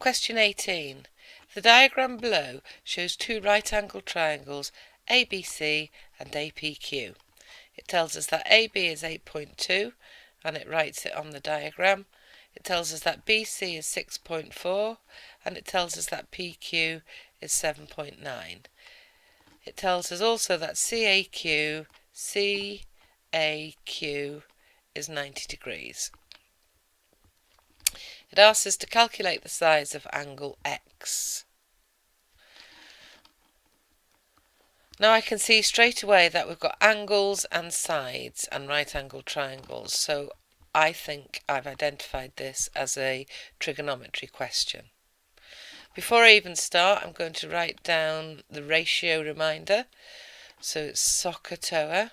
Question 18. The diagram below shows two right-angled triangles ABC and APQ. It tells us that AB is 8.2 and it writes it on the diagram. It tells us that BC is 6.4 and it tells us that PQ is 7.9. It tells us also that CAQ is 90 degrees. It asks us to calculate the size of angle X. Now I can see straight away that we've got angles and sides and right-angled triangles, so I think I've identified this as a trigonometry question. Before I even start, I'm going to write down the ratio reminder. So it's SOHCAHTOA.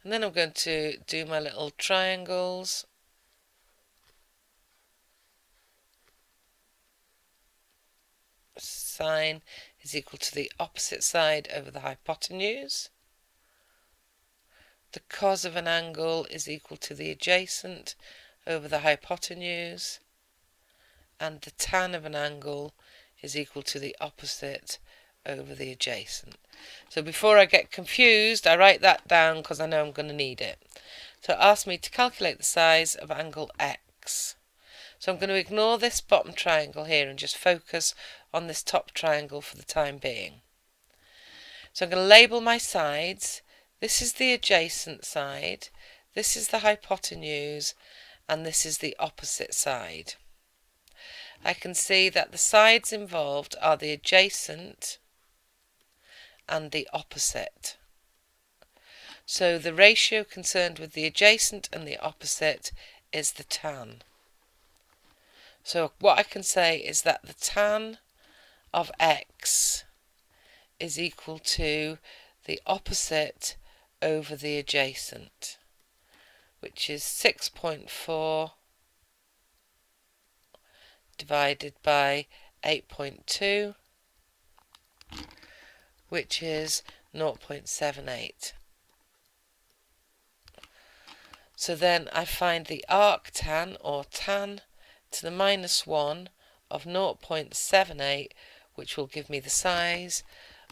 And then I'm going to do my little triangles. Sine is equal to the opposite side over the hypotenuse. The cos of an angle is equal to the adjacent over the hypotenuse. And the tan of an angle is equal to the opposite over the adjacent. So before I get confused, I write that down because I know I'm going to need it. So it asks me to calculate the size of angle X. So I'm going to ignore this bottom triangle here and just focus on this top triangle for the time being. So I'm going to label my sides. This is the adjacent side, this is the hypotenuse, and this is the opposite side. I can see that the sides involved are the adjacent and the opposite. So the ratio concerned with the adjacent and the opposite is the tan. So what I can say is that the tan of X is equal to the opposite over the adjacent, which is 6.4 divided by 8.2, which is 0.78. So then I find the arctan, or tan, to the minus 1 of 0.78, which will give me the size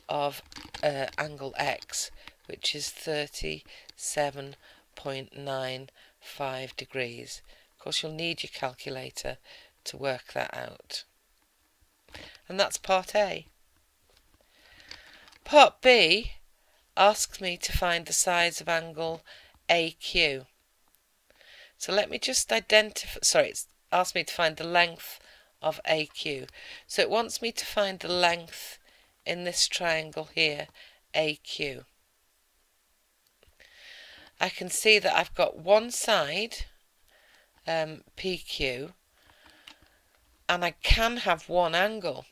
of angle X, which is 37.95 degrees. Of course, you'll need your calculator to work that out. And that's part A. Part B asks me to find the size of angle AQ. So let me just it's asked me to find the length of AQ. So it wants me to find the length in this triangle here, AQ. I can see that I've got one side, PQ, and I can have one angle,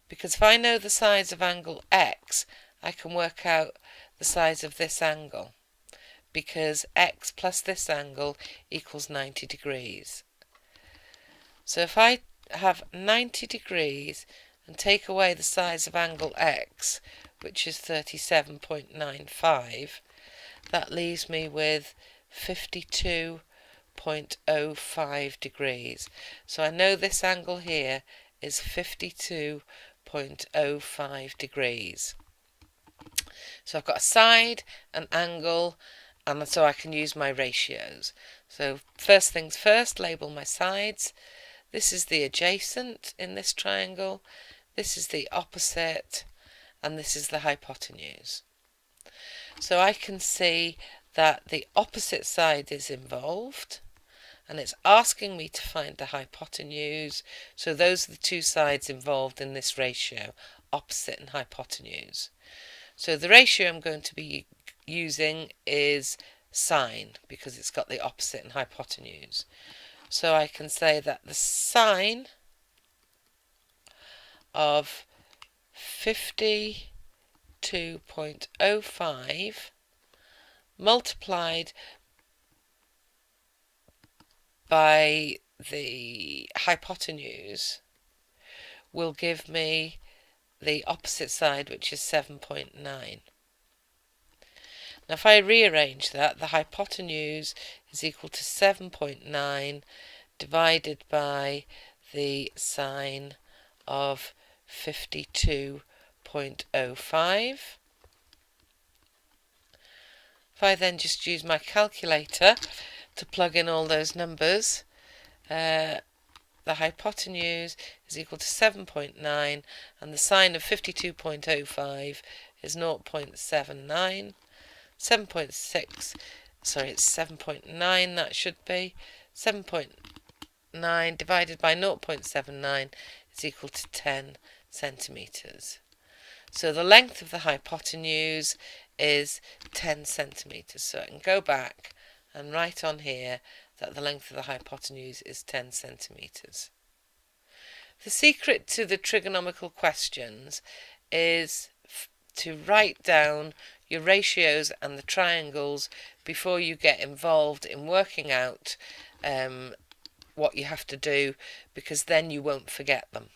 because if I know the size of angle X, I can work out the size of this angle, because X plus this angle equals 90 degrees. So if I have 90 degrees and take away the size of angle X, which is 37.95, that leaves me with 52.05 degrees. So I know this angle here is 52.05 degrees. So I've got a side, an angle, and so I can use my ratios. So first things first, label my sides. This is the adjacent in this triangle, this is the opposite, and this is the hypotenuse. So I can see that the opposite side is involved, and it's asking me to find the hypotenuse. So those are the two sides involved in this ratio, opposite and hypotenuse. So the ratio I'm going to be using is sine, because it's got the opposite and hypotenuse. So I can say that the sine of 52.05 multiplied by the hypotenuse will give me the opposite side, which is 7.9. Now if I rearrange that, the hypotenuse is equal to 7.9 divided by the sine of 52.05. If I then just use my calculator to plug in all those numbers, the hypotenuse is equal to 7.9 and the sine of 52.05 is 0.79. 7.6, sorry, it's 7.9, that should be. 7.9 divided by 0.79 is equal to 10 centimetres. So the length of the hypotenuse is 10 centimetres. So I can go back and write on here that the length of the hypotenuse is 10 centimetres. The secret to the trigonometrical questions is to write down your ratios and the triangles before you get involved in working out what you have to do, because then you won't forget them.